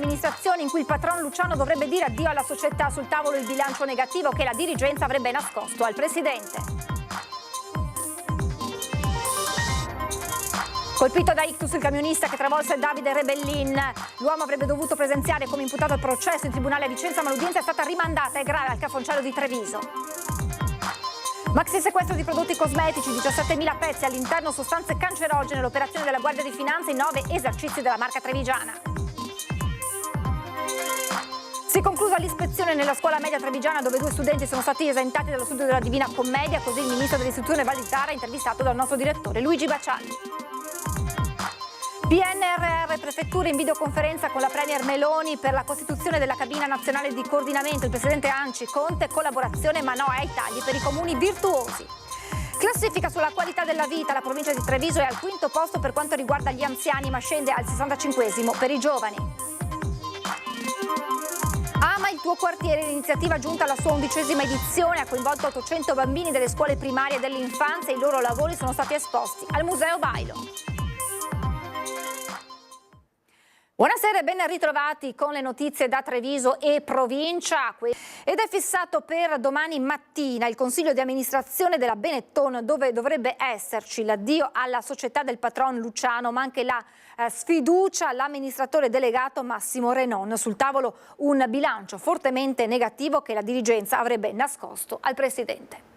amministrazione in cui il patron Luciano dovrebbe dire addio alla società, sul tavolo il bilancio negativo che la dirigenza avrebbe nascosto al presidente. Colpito da ictus il camionista che travolse Davide Rebellin, l'uomo avrebbe dovuto presenziare come imputato al processo in tribunale a Vicenza, ma l'udienza è stata rimandata e grave al Cafoncello di Treviso. Maxi sequestro di prodotti cosmetici, 17.000 pezzi, all'interno sostanze cancerogene, l'operazione della Guardia di Finanza in 9 esercizi della marca trevigiana. Si è conclusa l'ispezione nella scuola media trevigiana dove 2 studenti sono stati esentati dallo studio della Divina Commedia, così il ministro dell'istruzione Valditara intervistato dal nostro direttore Luigi Bacialli. PNRR, prefetture in videoconferenza con la Premier Meloni per la costituzione della cabina nazionale di coordinamento, il presidente Anci, Conte, collaborazione ma no ai tagli per i comuni virtuosi. Classifica sulla qualità della vita, la provincia di Treviso è al 5° posto per quanto riguarda gli anziani ma scende al 65° per i giovani. Ama il tuo quartiere, l'iniziativa giunta alla sua 11ª edizione, ha coinvolto 800 bambini delle scuole primarie e dell'infanzia e i loro lavori sono stati esposti al Museo Bailo. Buonasera e ben ritrovati con le notizie da Treviso e provincia. Ed è fissato per domani mattina il Consiglio di amministrazione della Benetton, dove dovrebbe esserci l'addio alla società del patron Luciano, ma anche la sfiducia all'amministratore delegato Massimo Renon. Sul tavolo un bilancio fortemente negativo che la dirigenza avrebbe nascosto al presidente.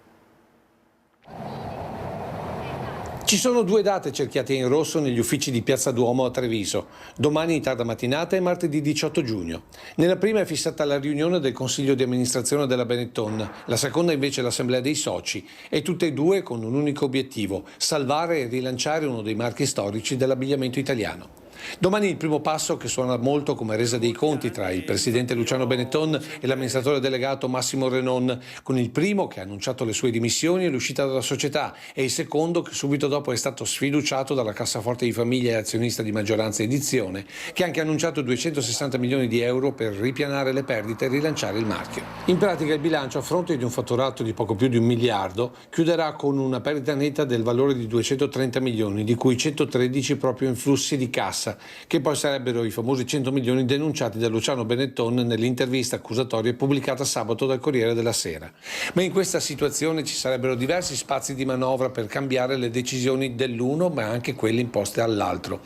Ci sono 2 date cerchiate in rosso negli uffici di Piazza Duomo a Treviso, domani in tarda mattinata e martedì 18 giugno. Nella prima è fissata la riunione del Consiglio di amministrazione della Benetton, la seconda invece l'assemblea dei soci, e tutte e 2 con un unico obiettivo: salvare e rilanciare uno dei marchi storici dell'abbigliamento italiano. Domani il primo passo, che suona molto come resa dei conti tra il presidente Luciano Benetton e l'amministratore delegato Massimo Renon, con il primo che ha annunciato le sue dimissioni e l'uscita dalla società e il secondo che subito dopo è stato sfiduciato dalla cassaforte di famiglia e azionista di maggioranza Edizione, che ha anche annunciato 260 milioni di euro per ripianare le perdite e rilanciare il marchio. In pratica il bilancio, a fronte di un fatturato di poco più di 1 miliardo, chiuderà con una perdita netta del valore di 230 milioni, di cui 113 proprio in flussi di cassa, che poi sarebbero i famosi 100 milioni denunciati da Luciano Benetton nell'intervista accusatoria pubblicata sabato dal Corriere della Sera. Ma in questa situazione ci sarebbero diversi spazi di manovra per cambiare le decisioni dell'uno, ma anche quelle imposte all'altro.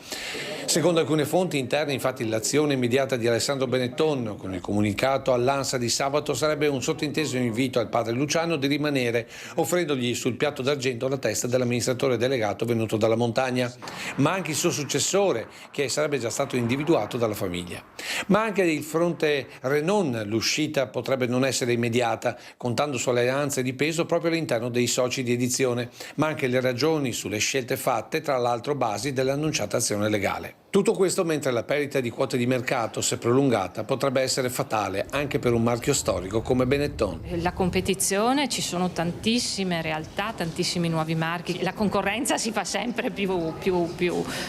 Secondo alcune fonti interne, infatti, l'azione immediata di Alessandro Benetton con il comunicato all'ANSA di sabato sarebbe un sottinteso invito al padre Luciano di rimanere, offrendogli sul piatto d'argento la testa dell'amministratore delegato venuto dalla montagna, ma anche il suo successore, che sarebbe già stato individuato dalla famiglia. Ma anche il fronte Renon l'uscita potrebbe non essere immediata, contando su alleanze di peso proprio all'interno dei soci di Edizione, ma anche le ragioni sulle scelte fatte, tra l'altro basi dell'annunciata azione legale. Tutto questo mentre la perdita di quote di mercato, se prolungata, potrebbe essere fatale anche per un marchio storico come Benetton. La competizione, ci sono tantissime realtà, tantissimi nuovi marchi, la concorrenza si fa sempre più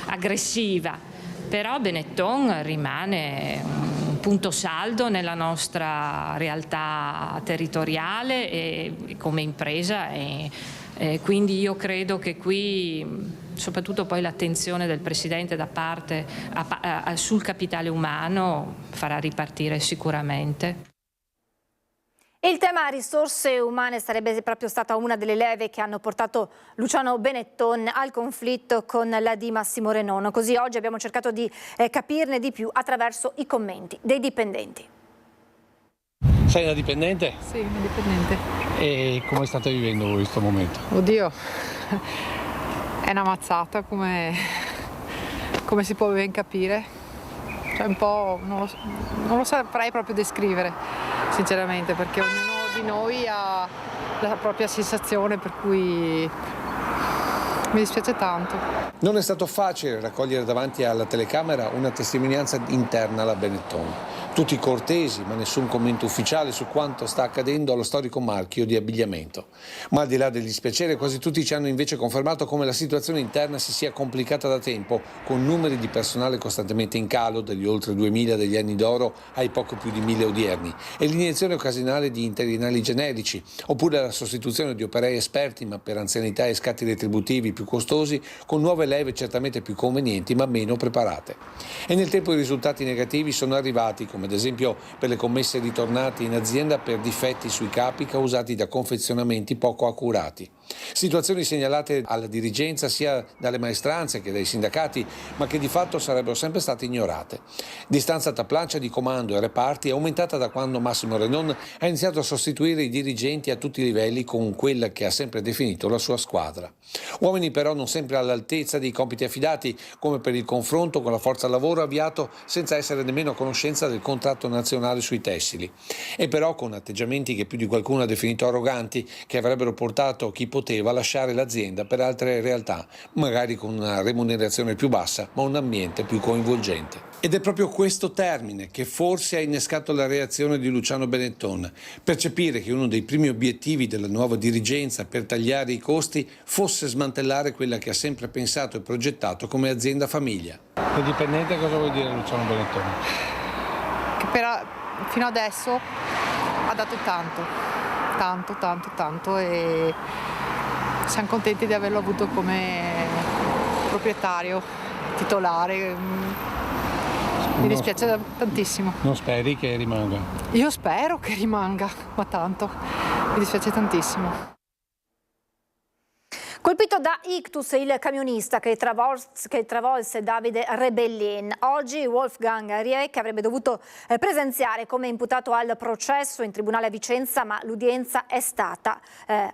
aggressiva, però Benetton rimane un punto saldo nella nostra realtà territoriale e come impresa e quindi io credo che qui soprattutto poi l'attenzione del Presidente da parte sul capitale umano farà ripartire sicuramente. Il tema risorse umane sarebbe proprio stata una delle leve che hanno portato Luciano Benetton al conflitto con la di Massimo Renon. Così oggi abbiamo cercato di capirne di più attraverso i commenti dei dipendenti. Sei una dipendente? Sì, una dipendente. E come state vivendo voi questo momento? Oddio, è una mazzata come si può ben capire. Cioè un po', non lo saprei proprio descrivere, sinceramente, perché ognuno di noi ha la propria sensazione, per cui mi dispiace tanto. Non è stato facile raccogliere davanti alla telecamera una testimonianza interna alla Benetton. Tutti cortesi, ma nessun commento ufficiale su quanto sta accadendo allo storico marchio di abbigliamento. Ma al di là del dispiacere, quasi tutti ci hanno invece confermato come la situazione interna si sia complicata da tempo, con numeri di personale costantemente in calo, dagli oltre 2000 degli anni d'oro ai poco più di 1000 odierni, e l'iniezione occasionale di interinali generici, oppure la sostituzione di operai esperti ma per anzianità e scatti retributivi più costosi, con nuove leve certamente più convenienti ma meno preparate. E nel tempo i risultati negativi sono arrivati, come ad esempio per le commesse ritornate in azienda per difetti sui capi causati da confezionamenti poco accurati. Situazioni segnalate alla dirigenza sia dalle maestranze che dai sindacati, ma che di fatto sarebbero sempre state ignorate. Distanza tra plancia di comando e reparti è aumentata da quando Massimo Renon ha iniziato a sostituire i dirigenti a tutti i livelli con quella che ha sempre definito la sua squadra. Uomini però non sempre all'altezza dei compiti affidati, come per il confronto con la forza lavoro avviato senza essere nemmeno a conoscenza del contratto nazionale sui tessili, e però con atteggiamenti che più di qualcuno ha definito arroganti, che avrebbero portato chi poteva a lasciare l'azienda per altre realtà, magari con una remunerazione più bassa ma un ambiente più coinvolgente. Ed è proprio questo termine che forse ha innescato la reazione di Luciano Benetton: percepire che uno dei primi obiettivi della nuova dirigenza per tagliare i costi fosse smantellare quella che ha sempre pensato e progettato come azienda famiglia. Il dipendente, cosa vuol dire Luciano Benetton? Che però fino adesso ha dato tanto e siamo contenti di averlo avuto come proprietario, titolare. Mi dispiace tantissimo. Non speri che rimanga? Io spero che rimanga, ma tanto. Mi dispiace tantissimo. Colpito da ictus il camionista che travolse Davide Rebellin. Oggi Wolfgang Rieck avrebbe dovuto presenziare come imputato al processo in tribunale a Vicenza, ma l'udienza è stata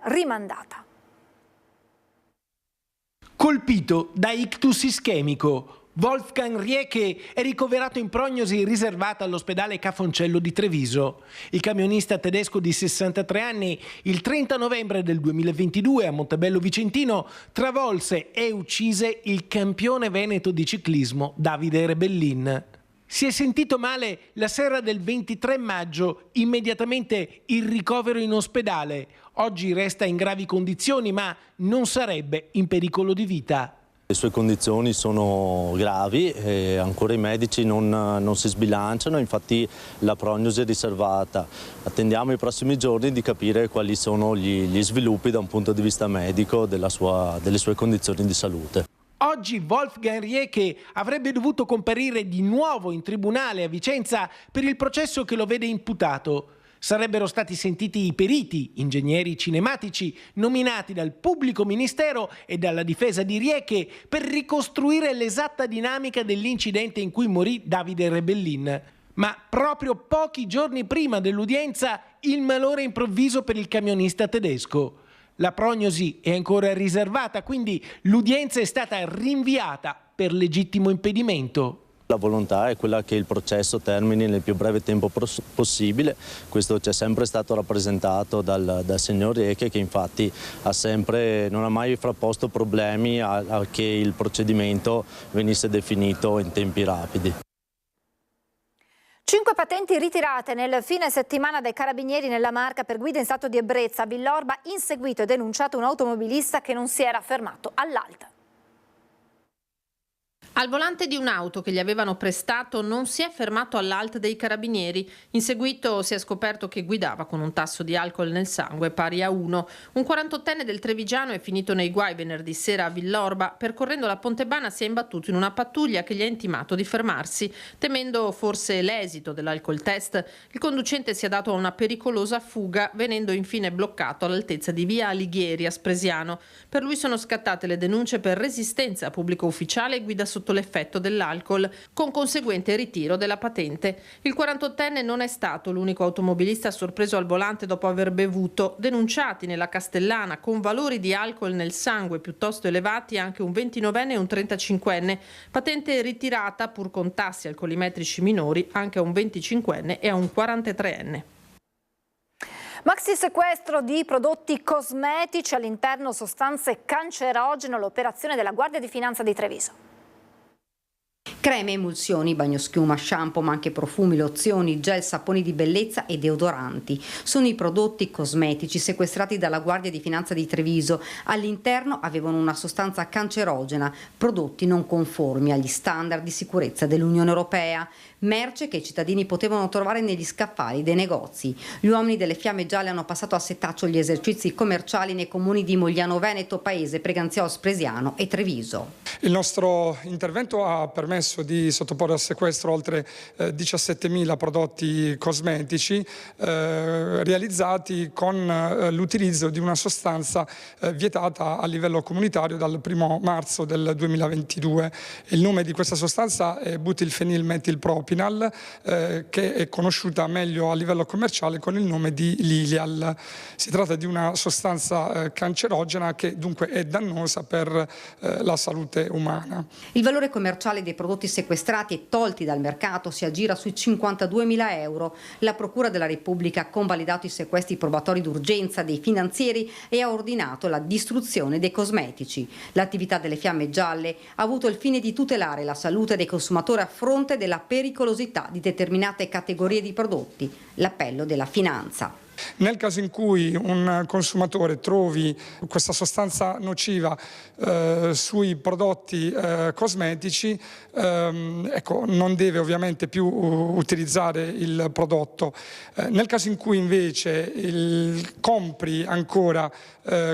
rimandata. Colpito da ictus ischemico. Wolfgang Rieck è ricoverato in prognosi riservata all'ospedale Ca' Foncello di Treviso. Il camionista tedesco di 63 anni, il 30 novembre del 2022 a Montebello Vicentino, travolse e uccise il campione veneto di ciclismo Davide Rebellin. Si è sentito male la sera del 23 maggio, immediatamente il ricovero in ospedale. Oggi resta in gravi condizioni, ma non sarebbe in pericolo di vita. Le sue condizioni sono gravi e ancora i medici non si sbilanciano, infatti la prognosi è riservata. Attendiamo i prossimi giorni di capire quali sono gli sviluppi da un punto di vista medico delle sue condizioni di salute. Oggi Wolfgang Rieck avrebbe dovuto comparire di nuovo in tribunale a Vicenza per il processo che lo vede imputato. Sarebbero stati sentiti i periti, ingegneri cinematici, nominati dal pubblico ministero e dalla difesa di Rieck per ricostruire l'esatta dinamica dell'incidente in cui morì Davide Rebellin. Ma proprio pochi giorni prima dell'udienza il malore improvviso per il camionista tedesco. La prognosi è ancora riservata, quindi l'udienza è stata rinviata per legittimo impedimento. La volontà è quella che il processo termini nel più breve tempo possibile. Questo ci è sempre stato rappresentato dal signor Rieck, che infatti non ha mai frapposto problemi a che il procedimento venisse definito in tempi rapidi. 5 patenti ritirate nel fine settimana dai carabinieri nella Marca per guida in stato di ebbrezza. A Villorba inseguito e denunciato un automobilista che non si era fermato all'alta. Al volante di un'auto che gli avevano prestato non si è fermato all'alta dei carabinieri. In seguito si è scoperto che guidava con un tasso di alcol nel sangue pari a 1. Un 48enne del Trevigiano è finito nei guai venerdì sera a Villorba. Percorrendo la Pontebana si è imbattuto in una pattuglia che gli ha intimato di fermarsi. Temendo forse l'esito dell'alcol test, il conducente si è dato a una pericolosa fuga, venendo infine bloccato all'altezza di via Alighieri a Spresiano. Per lui sono scattate le denunce per resistenza a pubblico ufficiale e guida sotto l'effetto dell'alcol, con conseguente ritiro della patente. Il 48enne non è stato l'unico automobilista sorpreso al volante dopo aver bevuto. Denunciati nella Castellana con valori di alcol nel sangue piuttosto elevati anche un 29enne e un 35enne. Patente ritirata pur con tassi alcolimetrici minori anche a un 25enne e a un 43enne. Maxi sequestro di prodotti cosmetici, all'interno sostanze cancerogene, l'operazione della Guardia di Finanza di Treviso. Creme, emulsioni, bagnoschiuma, shampoo, ma anche profumi, lozioni, gel, saponi di bellezza e deodoranti. Sono i prodotti cosmetici sequestrati dalla Guardia di Finanza di Treviso. All'interno avevano una sostanza cancerogena, prodotti non conformi agli standard di sicurezza dell'Unione Europea. Merce che i cittadini potevano trovare negli scaffali dei negozi. Gli uomini delle Fiamme Gialle hanno passato a setaccio gli esercizi commerciali nei comuni di Mogliano Veneto, Paese, Preganziò, Spresiano e Treviso. Il nostro intervento ha permesso di sottoporre a sequestro oltre 17.000 prodotti cosmetici realizzati con l'utilizzo di una sostanza vietata a livello comunitario dal 1 marzo del 2022. Il nome di questa sostanza è butilfenilmetilpropinal, che è conosciuta meglio a livello commerciale con il nome di Lilial. Si tratta di una sostanza cancerogena che dunque è dannosa per la salute umana. Il valore commerciale dei prodotti sequestrati e tolti dal mercato si aggira sui 52.000 euro. La Procura della Repubblica ha convalidato i sequestri probatori d'urgenza dei finanzieri e ha ordinato la distruzione dei cosmetici. L'attività delle Fiamme Gialle ha avuto il fine di tutelare la salute dei consumatori a fronte della pericolosità di determinate categorie di prodotti. L'appello della finanza. Nel caso in cui un consumatore trovi questa sostanza nociva sui prodotti cosmetici, non deve ovviamente più utilizzare il prodotto. Nel caso in cui invece compri ancora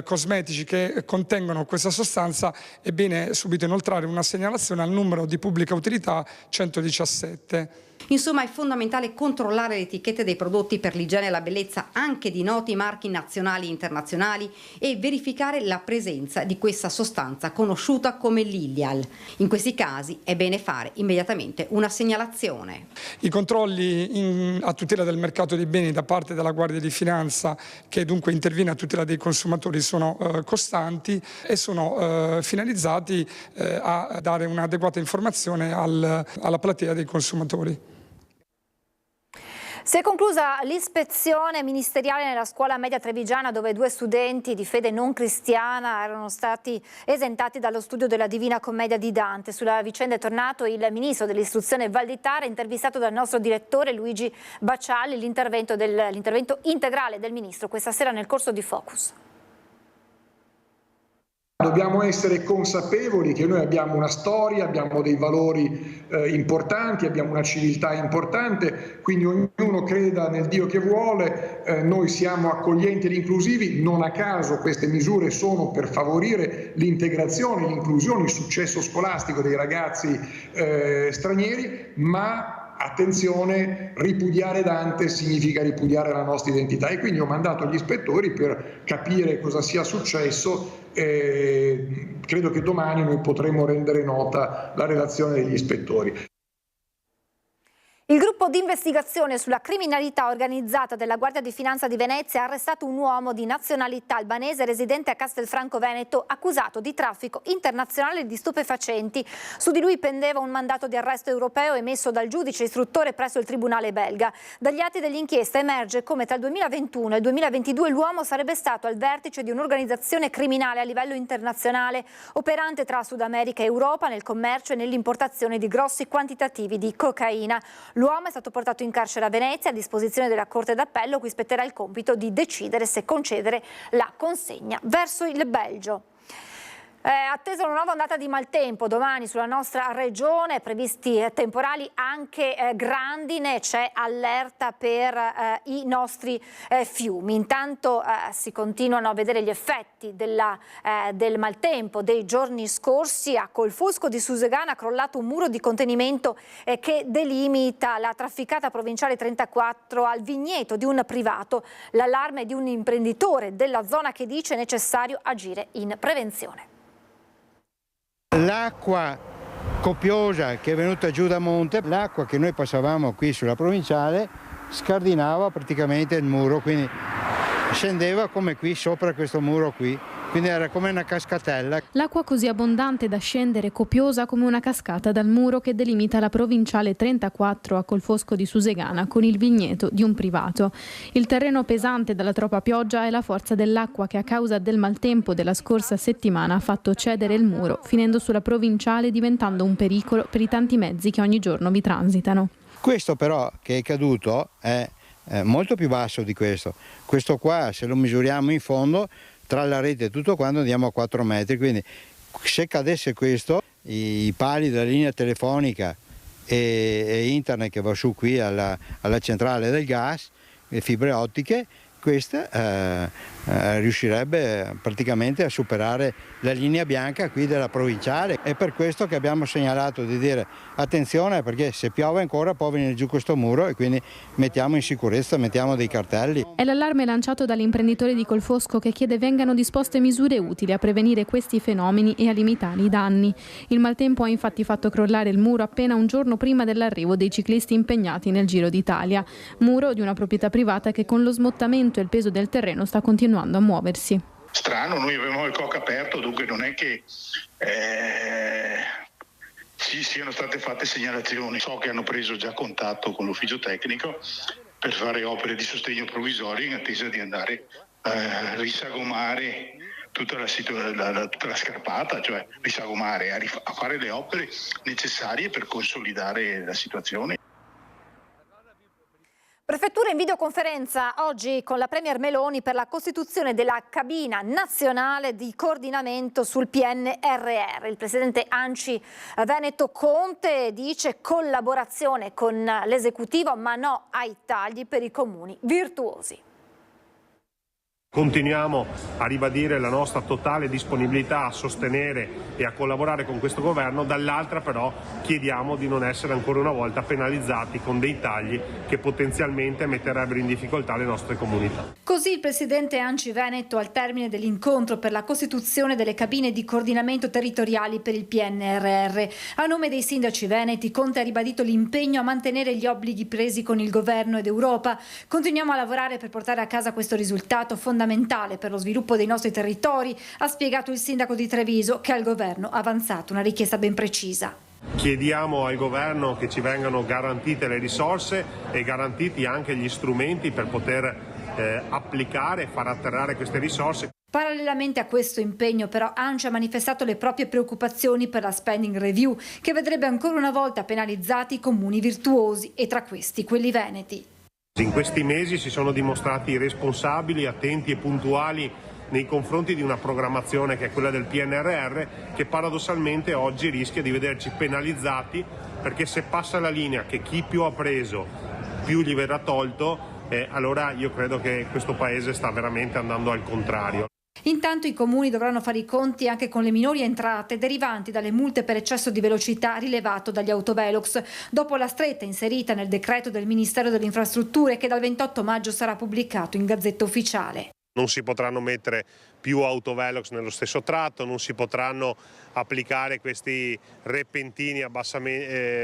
cosmetici che contengono questa sostanza, è bene subito inoltrare una segnalazione al numero di pubblica utilità 117. Insomma, è fondamentale controllare le etichette dei prodotti per l'igiene e la bellezza anche di noti marchi nazionali e internazionali e verificare la presenza di questa sostanza conosciuta come Lilial. In questi casi è bene fare immediatamente una segnalazione. I controlli a tutela del mercato dei beni da parte della Guardia di Finanza, che dunque interviene a tutela dei consumatori, sono costanti e sono finalizzati a dare un'adeguata informazione alla platea dei consumatori. Si è conclusa l'ispezione ministeriale nella scuola media trevigiana, dove 2 studenti di fede non cristiana erano stati esentati dallo studio della Divina Commedia di Dante. Sulla vicenda è tornato il ministro dell'istruzione Valditara, intervistato dal nostro direttore Luigi Baccialli. L'intervento integrale del ministro questa sera nel corso di Focus. Dobbiamo essere consapevoli che noi abbiamo una storia, abbiamo dei valori importanti, abbiamo una civiltà importante, quindi ognuno creda nel Dio che vuole, noi siamo accoglienti ed inclusivi, non a caso queste misure sono per favorire l'integrazione, l'inclusione, il successo scolastico dei ragazzi stranieri, ma attenzione, ripudiare Dante significa ripudiare la nostra identità, e quindi ho mandato gli ispettori per capire cosa sia successo. Credo che domani noi potremo rendere nota la relazione degli ispettori. Il gruppo di investigazione sulla criminalità organizzata della Guardia di Finanza di Venezia ha arrestato un uomo di nazionalità albanese residente a Castelfranco Veneto, accusato di traffico internazionale di stupefacenti. Su di lui pendeva un mandato di arresto europeo emesso dal giudice istruttore presso il tribunale belga. Dagli atti dell'inchiesta emerge come tra il 2021 e il 2022 l'uomo sarebbe stato al vertice di un'organizzazione criminale a livello internazionale, operante tra Sud America e Europa nel commercio e nell'importazione di grossi quantitativi di cocaina. L'uomo è stato portato in carcere a Venezia a disposizione della Corte d'Appello, cui spetterà il compito di decidere se concedere la consegna verso il Belgio. Attesa una nuova ondata di maltempo domani sulla nostra regione, previsti temporali anche grandine, c'è allerta per i nostri fiumi. Intanto si continuano a vedere gli effetti del maltempo dei giorni scorsi. A Colfosco di Susegana ha crollato un muro di contenimento che delimita la trafficata provinciale 34 al vigneto di un privato. L'allarme di un imprenditore della zona che dice necessario agire in prevenzione. L'acqua copiosa che è venuta giù da monte, l'acqua che noi passavamo qui sulla provinciale, scardinava praticamente il muro, quindi scendeva come qui sopra questo muro qui. quindi era come una cascatella. L'acqua così abbondante da scendere, copiosa come una cascata dal muro che delimita la provinciale 34 a Colfosco di Susegana con il vigneto di un privato. Il terreno pesante dalla troppa pioggia è la forza dell'acqua che a causa del maltempo della scorsa settimana ha fatto cedere il muro, finendo sulla provinciale diventando un pericolo per i tanti mezzi che ogni giorno vi transitano. Questo però che è caduto è molto più basso di questo. Questo qua, se lo misuriamo in fondo, tra la rete e tutto quanto andiamo a 4 metri, quindi se cadesse questo, i pali della linea telefonica e internet che va su qui alla centrale del gas, le fibre ottiche, questa riuscirebbe praticamente a superare la linea bianca qui della provinciale. È per questo che abbiamo segnalato di dire attenzione, perché se piove ancora può venire giù questo muro e quindi mettiamo in sicurezza, mettiamo dei cartelli. È l'allarme lanciato dall'imprenditore di Colfosco che chiede vengano disposte misure utili a prevenire questi fenomeni e a limitare i danni. Il maltempo ha infatti fatto crollare il muro appena un giorno prima dell'arrivo dei ciclisti impegnati nel Giro d'Italia. Muro di una proprietà privata che con lo smottamento e il peso del terreno sta continuando a muoversi. Strano, noi avevamo il COC aperto, dunque non è che ci siano state fatte segnalazioni. So che hanno preso già contatto con l'ufficio tecnico per fare opere di sostegno provvisorio in attesa di andare a risagomare tutta la scarpata, cioè risagomare, a fare le opere necessarie per consolidare la situazione. Prefettura in videoconferenza oggi con la Premier Meloni per la costituzione della cabina nazionale di coordinamento sul PNRR. Il presidente ANCI Veneto Conte dice collaborazione con l'esecutivo ma no ai tagli per i comuni virtuosi. Continuiamo a ribadire la nostra totale disponibilità a sostenere e a collaborare con questo governo, dall'altra però chiediamo di non essere ancora una volta penalizzati con dei tagli che potenzialmente metterebbero in difficoltà le nostre comunità. Così il presidente ANCI Veneto al termine dell'incontro per la costituzione delle cabine di coordinamento territoriali per il PNRR. A nome dei sindaci veneti, Conte ha ribadito l'impegno a mantenere gli obblighi presi con il governo ed Europa. Continuiamo a lavorare per portare a casa questo risultato fondamentale per lo sviluppo dei nostri territori, ha spiegato il sindaco di Treviso, che al governo ha avanzato una richiesta ben precisa. Chiediamo al governo che ci vengano garantite le risorse e garantiti anche gli strumenti per poter applicare e far atterrare queste risorse. Parallelamente a questo impegno però ANCI ha manifestato le proprie preoccupazioni per la spending review, che vedrebbe ancora una volta penalizzati i comuni virtuosi e tra questi quelli veneti. In questi mesi si sono dimostrati responsabili, attenti e puntuali nei confronti di una programmazione che è quella del PNRR, che paradossalmente oggi rischia di vederci penalizzati, perché se passa la linea che chi più ha preso più gli verrà tolto, allora io credo che questo Paese sta veramente andando al contrario. Intanto i comuni dovranno fare i conti anche con le minori entrate derivanti dalle multe per eccesso di velocità rilevato dagli autovelox, dopo la stretta inserita nel decreto del Ministero delle Infrastrutture che dal 28 maggio sarà pubblicato in Gazzetta Ufficiale. Non si potranno mettere più autovelox nello stesso tratto, non si potranno applicare questi repentini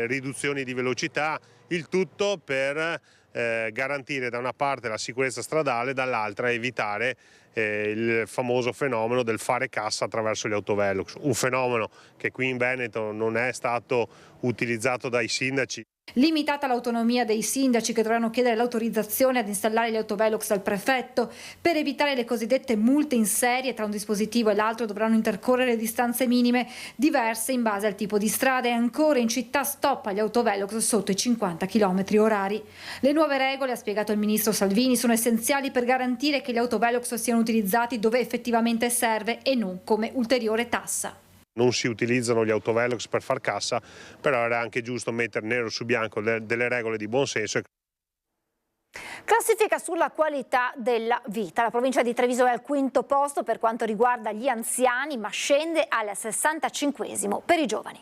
riduzioni di velocità, il tutto per garantire da una parte la sicurezza stradale, dall'altra evitare il famoso fenomeno del fare cassa attraverso gli autovelox, un fenomeno che qui in Veneto non è stato utilizzato dai sindaci. Limitata l'autonomia dei sindaci che dovranno chiedere l'autorizzazione ad installare gli autovelox al prefetto. Per evitare le cosiddette multe in serie, tra un dispositivo e l'altro dovranno intercorrere distanze minime diverse in base al tipo di strada, e ancora in città stop agli autovelox sotto i 50 km orari. Le nuove regole, ha spiegato il ministro Salvini, sono essenziali per garantire che gli autovelox siano utilizzati dove effettivamente serve e non come ulteriore tassa. Non si utilizzano gli autovelox per far cassa, però era anche giusto mettere nero su bianco delle regole di buonsenso. Classifica sulla qualità della vita. La provincia di Treviso è al 5° posto per quanto riguarda gli anziani, ma scende al 65° per i giovani.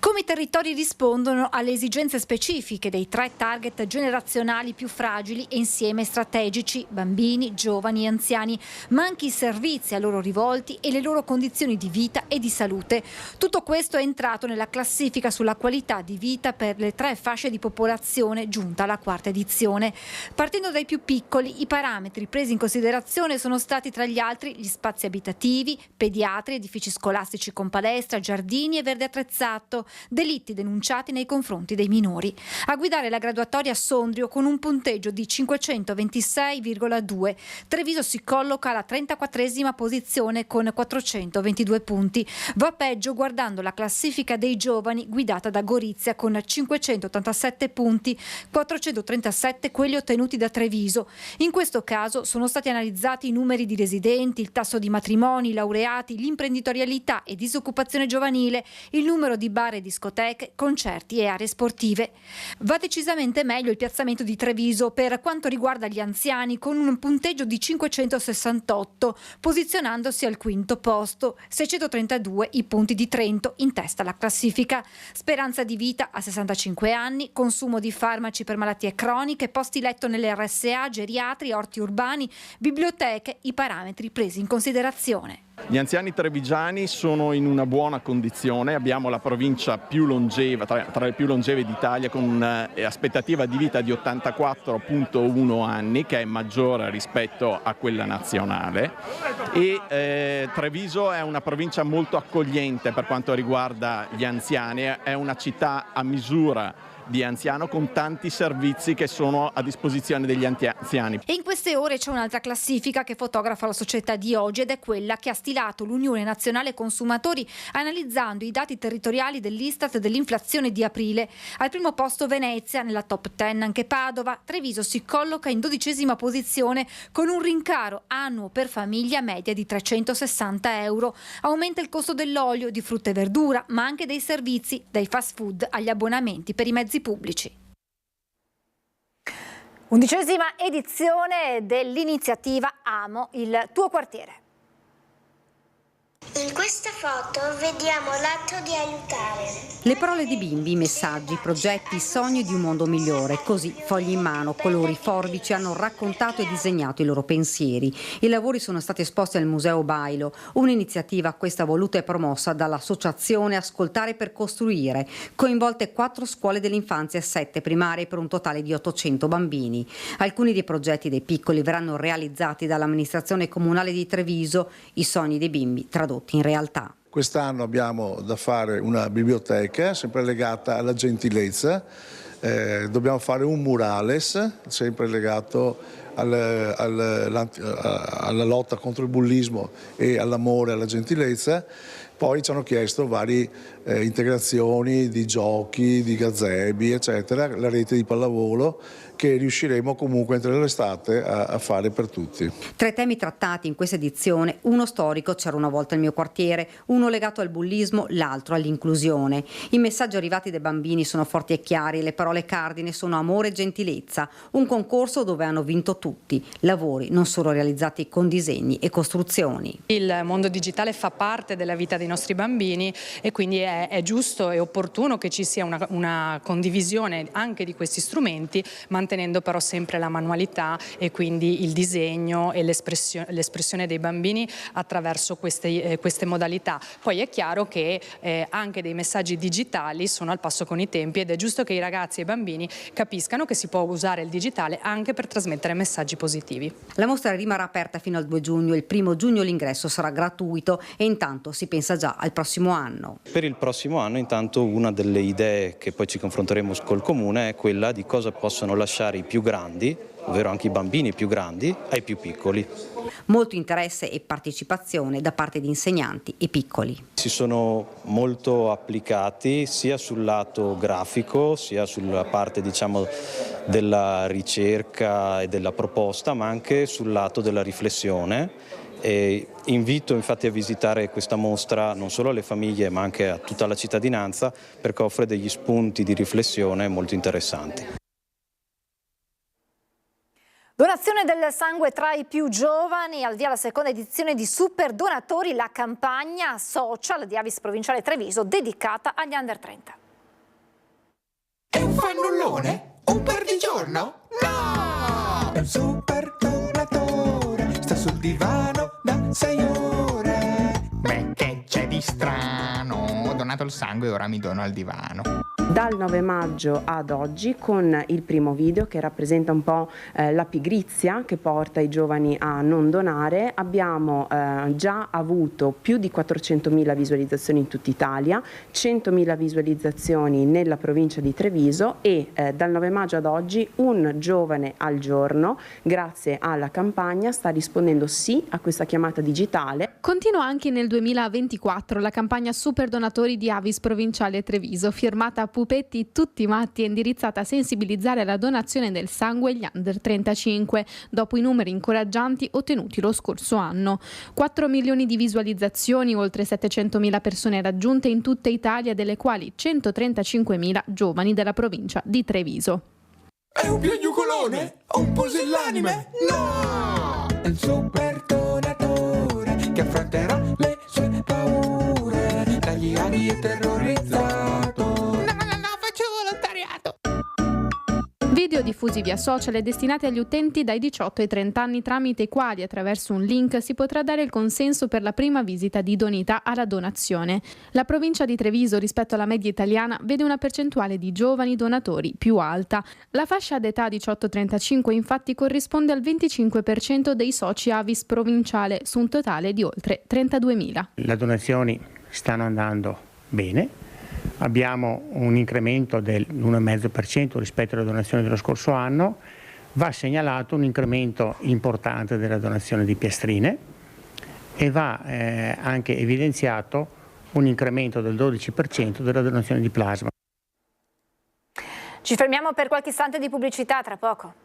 Come i territori rispondono alle esigenze specifiche dei 3 target generazionali più fragili e insieme strategici, bambini, giovani e anziani, ma anche i servizi a loro rivolti e le loro condizioni di vita e di salute. Tutto questo è entrato nella classifica sulla qualità di vita per le 3 fasce di popolazione giunta alla 4ª edizione. Partendo dai più piccoli, i parametri presi in considerazione sono stati tra gli altri gli spazi abitativi, pediatri, edifici scolastici con palestra, giardini e verde attrezzato, delitti denunciati nei confronti dei minori. A guidare la graduatoria Sondrio con un punteggio di 526,2. Treviso si colloca alla 34esima posizione con 422 punti. Va peggio guardando la classifica dei giovani guidata da Gorizia con 587 punti, 437 quelli ottenuti da Treviso. In questo caso sono stati analizzati i numeri di residenti, il tasso di matrimoni, laureati, l'imprenditorialità e disoccupazione giovanile, il numero di bar e discoteche, concerti e aree sportive. Va decisamente meglio il piazzamento di Treviso per quanto riguarda gli anziani con un punteggio di 568, posizionandosi al 5° posto, 632 i punti di Trento in testa alla classifica. Speranza di vita a 65 anni, consumo di farmaci per malattie croniche, posti letto nelle RSA, geriatri, orti urbani, biblioteche, i parametri presi in considerazione. Gli anziani trevigiani sono in una buona condizione, abbiamo la provincia più longeva, tra le più longeve d'Italia, con un'aspettativa di vita di 84,1 anni, che è maggiore rispetto a quella nazionale, e Treviso è una provincia molto accogliente per quanto riguarda gli anziani, è una città a misura di anziano con tanti servizi che sono a disposizione degli anziani. E in queste ore c'è un'altra classifica che fotografa la società di oggi ed è quella che ha stilato l'Unione Nazionale Consumatori analizzando i dati territoriali dell'Istat dell'inflazione di aprile. Al primo posto Venezia, nella top 10 anche Padova. Treviso si colloca in 12ª posizione con un rincaro annuo per famiglia media di 360 euro. Aumenta il costo dell'olio, di frutta e verdura, ma anche dei servizi, dai fast food agli abbonamenti per i mezzi pubblici. 11ª edizione dell'iniziativa Amo il tuo quartiere. In questa foto vediamo l'atto di aiutare. Le parole di bimbi, i messaggi, progetti, sogni di un mondo migliore. Così, fogli in mano, colori, forbici hanno raccontato e disegnato i loro pensieri. I lavori sono stati esposti al Museo Bailo, un'iniziativa questa voluta e promossa dall'associazione Ascoltare per Costruire, coinvolte 4 scuole dell'infanzia e 7 primarie per un totale di 800 bambini. Alcuni dei progetti dei piccoli verranno realizzati dall'amministrazione comunale di Treviso, i sogni dei bimbi tradotti in realtà. Quest'anno abbiamo da fare una biblioteca sempre legata alla gentilezza, dobbiamo fare un murales sempre legato alla lotta contro il bullismo e all'amore e alla gentilezza. Poi ci hanno chiesto varie integrazioni di giochi, di gazebi, eccetera, la rete di pallavolo che riusciremo comunque entro l'estate a fare per tutti. 3 temi trattati in questa edizione, uno storico, c'era una volta il mio quartiere, uno legato al bullismo, l'altro all'inclusione. I messaggi arrivati dai bambini sono forti e chiari, le parole cardine sono amore e gentilezza, un concorso dove hanno vinto tutti, lavori non solo realizzati con disegni e costruzioni. Il mondo digitale fa parte della vita dei nostri bambini e quindi è giusto e opportuno che ci sia una condivisione anche di questi strumenti, mantenendo però sempre la manualità e quindi il disegno e l'espressione dei bambini attraverso queste modalità. Poi è chiaro che anche dei messaggi digitali sono al passo con i tempi ed è giusto che i ragazzi e i bambini capiscano che si può usare il digitale anche per trasmettere messaggi positivi. La mostra rimarrà aperta fino al 2 giugno, il 1° giugno l'ingresso sarà gratuito e intanto si pensa già al prossimo anno. Per il prossimo anno intanto una delle idee che poi ci confronteremo col Comune è quella di cosa possono lasciare i più grandi, ovvero anche i bambini più grandi, ai più piccoli. Molto interesse e partecipazione da parte di insegnanti e piccoli. Si sono molto applicati sia sul lato grafico, sia sulla parte della ricerca e della proposta, ma anche sul lato della riflessione. E invito infatti a visitare questa mostra non solo alle famiglie ma anche a tutta la cittadinanza perché offre degli spunti di riflessione molto interessanti. Donazione del sangue tra i più giovani, al via la seconda edizione di Super Donatori, la campagna social di Avis Provinciale Treviso dedicata agli under 30. È un fannullone? Un perdigiorno? No! È un super donatore, sta sul divano da 6 ore. Beh, che c'è di strano? Ho donato il sangue e ora mi dono al divano. Dal 9 maggio ad oggi, con il primo video che rappresenta un po' la pigrizia che porta i giovani a non donare, abbiamo già avuto più di 400.000 visualizzazioni in tutta Italia, 100.000 visualizzazioni nella provincia di Treviso e dal 9 maggio ad oggi un giovane al giorno, grazie alla campagna, sta rispondendo sì a questa chiamata digitale. Continua anche nel 2024 la campagna Super Donatori di Avis Provinciale Treviso, firmata a Pupetti tutti matti e indirizzata a sensibilizzare alla donazione del sangue agli under 35, dopo i numeri incoraggianti ottenuti lo scorso anno. 4 milioni di visualizzazioni, oltre 700.000 persone raggiunte in tutta Italia, delle quali 135.000 giovani della provincia di Treviso. È un piagnucolone? O un posellanime? No! È il super donatore che affronterà le sue paure, dagli anni e terrorizzato. Video diffusi via social e destinati agli utenti dai 18 ai 30 anni, tramite i quali, attraverso un link, si potrà dare il consenso per la prima visita di idoneità alla donazione. La provincia di Treviso, rispetto alla media italiana, vede una percentuale di giovani donatori più alta. La fascia d'età 18-35 infatti corrisponde al 25% dei soci Avis Provinciale, su un totale di oltre 32.000. Le donazioni stanno andando bene. Abbiamo un incremento dell'1,5% rispetto alle donazioni dello scorso anno. Va segnalato un incremento importante della donazione di piastrine e va anche evidenziato un incremento del 12% della donazione di plasma. Ci fermiamo per qualche istante di pubblicità, tra poco.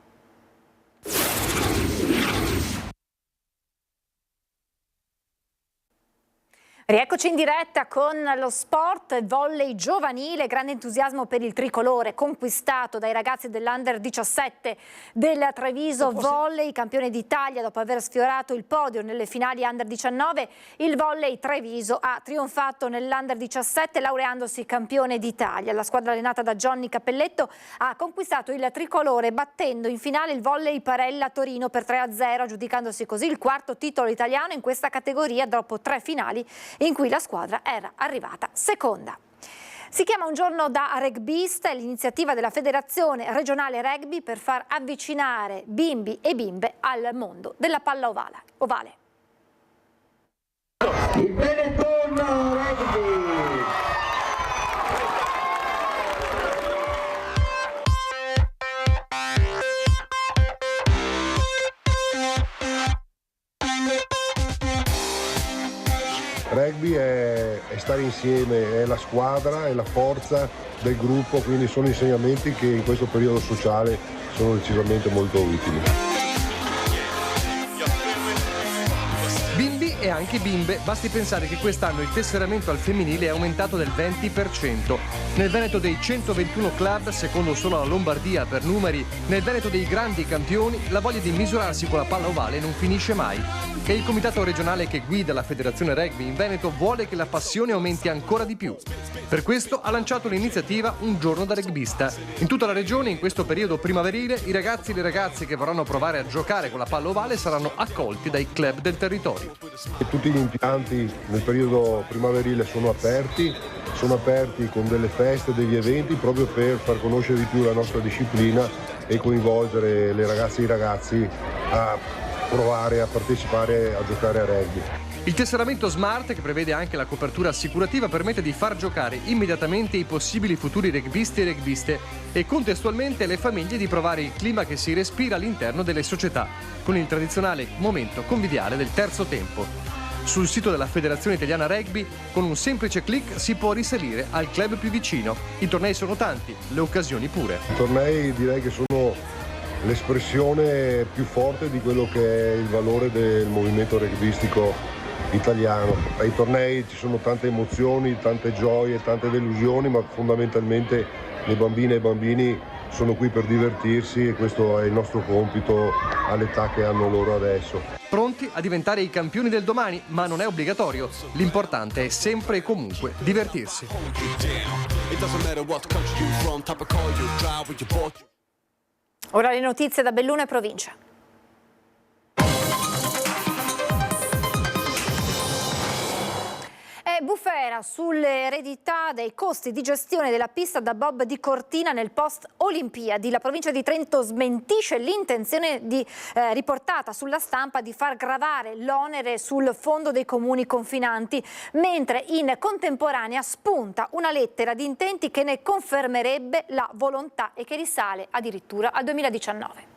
Rieccoci in diretta con lo sport volley giovanile, grande entusiasmo per il tricolore conquistato dai ragazzi dell'Under 17 del Treviso Volley, campione d'Italia dopo aver sfiorato il podio nelle finali Under 19. Il Volley Treviso ha trionfato nell'Under 17 laureandosi campione d'Italia. La squadra allenata da Johnny Cappelletto ha conquistato il tricolore battendo in finale il Volley Parella Torino per 3-0, aggiudicandosi così il quarto titolo italiano in questa categoria dopo 3 finali in cui la squadra era arrivata seconda. Si chiama Un giorno da rugbista, è l'iniziativa della Federazione Regionale Rugby per far avvicinare bimbi e bimbe al mondo della palla ovale. Il Benetton Rugby! Rugby è stare insieme, è la squadra, è la forza del gruppo, quindi sono insegnamenti che in questo periodo sociale sono decisamente molto utili. Bimbi e anche bimbe, basti pensare che quest'anno il tesseramento al femminile è aumentato del 20%. Nel Veneto dei 121 club, secondo solo la Lombardia per numeri, nel Veneto dei grandi campioni, la voglia di misurarsi con la palla ovale non finisce mai. E il comitato regionale che guida la Federazione Rugby in Veneto vuole che la passione aumenti ancora di più. Per questo ha lanciato l'iniziativa Un giorno da rugbista. In tutta la regione, in questo periodo primaverile, i ragazzi e le ragazze che vorranno provare a giocare con la palla ovale saranno accolti dai club del territorio. Tutti gli impianti nel periodo primaverile sono aperti con delle feste, degli eventi proprio per far conoscere di più la nostra disciplina e coinvolgere le ragazze e i ragazzi a provare a partecipare a giocare a rugby. Il tesseramento Smart, che prevede anche la copertura assicurativa, permette di far giocare immediatamente i possibili futuri rugbisti e rugbiste e contestualmente le famiglie di provare il clima che si respira all'interno delle società, con il tradizionale momento conviviale del terzo tempo. Sul sito della Federazione Italiana Rugby, con un semplice clic si può risalire al club più vicino. I tornei sono tanti, le occasioni pure. I tornei direi che sono l'espressione più forte di quello che è il valore del movimento rugbistico italiano. Ai tornei ci sono tante emozioni, tante gioie, tante delusioni, ma fondamentalmente le bambine e i bambini sono qui per divertirsi e questo è il nostro compito all'età che hanno loro adesso. Pronti a diventare i campioni del domani, ma non è obbligatorio. L'importante è sempre e comunque divertirsi. Ora le notizie da Belluno e provincia. Bufera sull'eredità dei costi di gestione della pista da bob di Cortina nel post Olimpiadi. La provincia di Trento smentisce l'intenzione riportata sulla stampa di far gravare l'onere sul fondo dei comuni confinanti, mentre in contemporanea spunta una lettera di intenti che ne confermerebbe la volontà e che risale addirittura al 2019.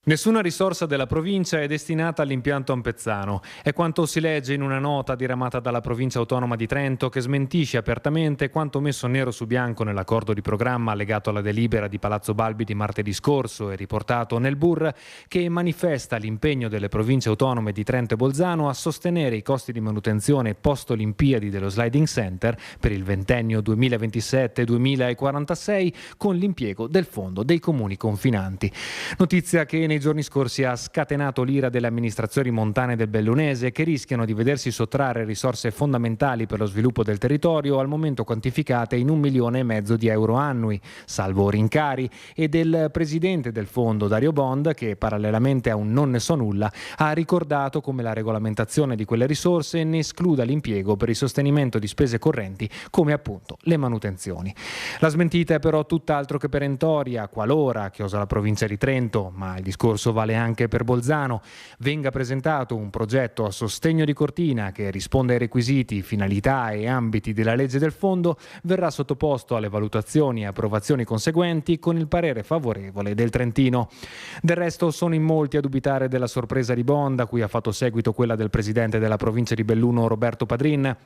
Nessuna risorsa della provincia è destinata all'impianto ampezzano. È quanto si legge in una nota diramata dalla provincia autonoma di Trento che smentisce apertamente quanto messo nero su bianco nell'accordo di programma allegato alla delibera di Palazzo Balbi di martedì scorso e riportato nel BUR, che manifesta l'impegno delle province autonome di Trento e Bolzano a sostenere i costi di manutenzione post-Olimpiadi dello Sliding Center per il ventennio 2027-2046 con l'impiego del fondo dei comuni confinanti. Notizia che nei giorni scorsi ha scatenato l'ira delle amministrazioni montane del Bellunese, che rischiano di vedersi sottrarre risorse fondamentali per lo sviluppo del territorio, al momento quantificate in 1,5 milioni di euro annui, salvo rincari, e del presidente del fondo Dario Bond, che parallelamente a un non ne so nulla ha ricordato come la regolamentazione di quelle risorse ne escluda l'impiego per il sostenimento di spese correnti come appunto le manutenzioni. La smentita è però tutt'altro che perentoria, qualora, chiosa la provincia di Trento, ma il discorso vale anche per Bolzano, venga presentato un progetto a sostegno di Cortina che risponde ai requisiti, finalità e ambiti della legge del fondo, verrà sottoposto alle valutazioni e approvazioni conseguenti con il parere favorevole del Trentino. Del resto sono in molti a dubitare della sorpresa di Bond, a cui ha fatto seguito quella del presidente della provincia di Belluno Roberto Padrin,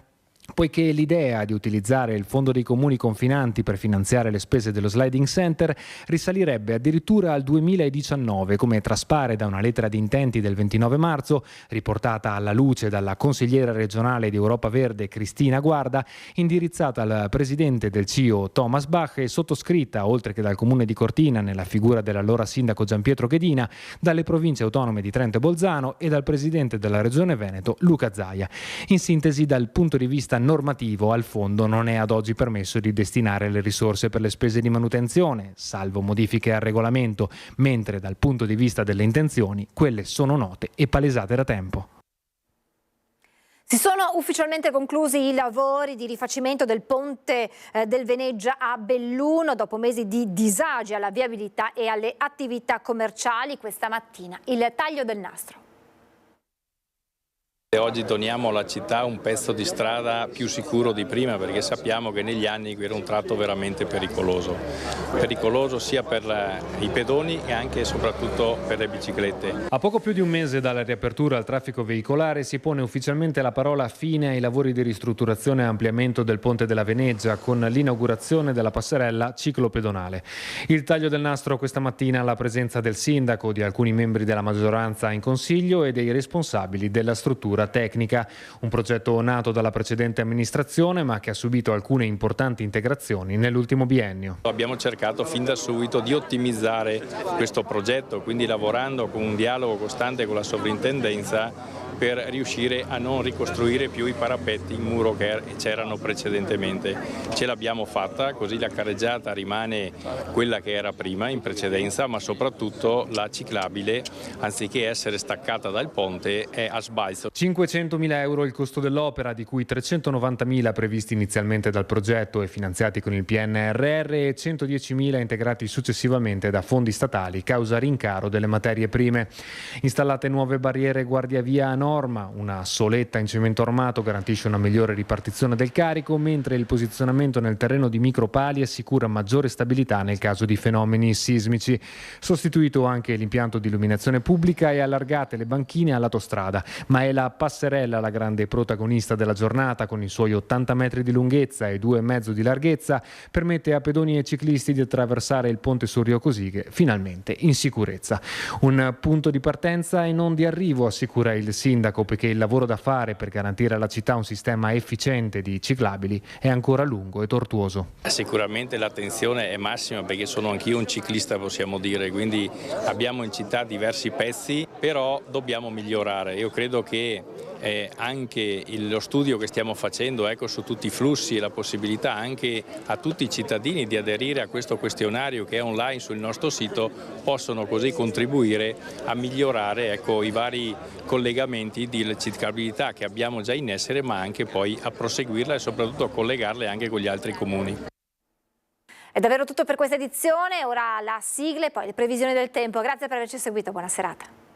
poiché l'idea di utilizzare il fondo dei comuni confinanti per finanziare le spese dello Sliding Center risalirebbe addirittura al 2019, come traspare da una lettera di intenti del 29 marzo, riportata alla luce dalla consigliera regionale di Europa Verde Cristina Guarda, indirizzata al presidente del CIO Thomas Bach e sottoscritta, oltre che dal comune di Cortina nella figura dell'allora sindaco Gianpietro Chedina, dalle province autonome di Trento e Bolzano e dal presidente della regione Veneto Luca Zaia. In sintesi, dal punto di vista normativo al fondo non è ad oggi permesso di destinare le risorse per le spese di manutenzione, salvo modifiche al regolamento, mentre dal punto di vista delle intenzioni quelle sono note e palesate da tempo. Si sono ufficialmente conclusi i lavori di rifacimento del ponte del Veneggia a Belluno dopo mesi di disagi alla viabilità e alle attività commerciali. Questa mattina il taglio del nastro. Oggi doniamo alla città un pezzo di strada più sicuro di prima, perché sappiamo che negli anni era un tratto veramente pericoloso sia per i pedoni e anche e soprattutto per le biciclette. A poco più di un mese dalla riapertura al traffico veicolare si pone ufficialmente la parola fine ai lavori di ristrutturazione e ampliamento del ponte della Veneggia con l'inaugurazione della passerella ciclopedonale. Il taglio del nastro questa mattina alla presenza del sindaco, di alcuni membri della maggioranza in consiglio e dei responsabili della struttura tecnica, un progetto nato dalla precedente amministrazione ma che ha subito alcune importanti integrazioni nell'ultimo biennio. Abbiamo cercato fin da subito di ottimizzare questo progetto, quindi lavorando con un dialogo costante con la sovrintendenza per riuscire a non ricostruire più i parapetti in muro che c'erano precedentemente. Ce l'abbiamo fatta, così la carreggiata rimane quella che era prima in precedenza, ma soprattutto la ciclabile, anziché essere staccata dal ponte, è a sbalzo. 500.000 euro il costo dell'opera, di cui 390.000 previsti inizialmente dal progetto e finanziati con il PNRR e 110.000 integrati successivamente da fondi statali causa rincaro delle materie prime. Installate nuove barriere guardiavia a norma, una soletta in cemento armato garantisce una migliore ripartizione del carico, mentre il posizionamento nel terreno di micropali assicura maggiore stabilità nel caso di fenomeni sismici. Sostituito anche l'impianto di illuminazione pubblica e allargate le banchine all'autostrada, ma è la passerella la grande protagonista della giornata. Con i suoi 80 metri di lunghezza e 2,5 di larghezza permette a pedoni e ciclisti di attraversare il ponte sul Rio Cosighe finalmente in sicurezza. Un punto di partenza e non di arrivo, assicura il sindaco sindaco, poiché il lavoro da fare per garantire alla città un sistema efficiente di ciclabili è ancora lungo e tortuoso. Sicuramente l'attenzione è massima, perché sono anch'io un ciclista, possiamo dire, quindi abbiamo in città diversi pezzi, però dobbiamo migliorare. Io credo che anche lo studio che stiamo facendo su tutti i flussi e la possibilità anche a tutti i cittadini di aderire a questo questionario che è online sul nostro sito possono così contribuire a migliorare i vari collegamenti di ciclabilità che abbiamo già in essere, ma anche poi a proseguirla e soprattutto a collegarle anche con gli altri comuni. È davvero tutto per questa edizione, ora la sigla e poi le previsioni del tempo. Grazie per averci seguito, buona serata.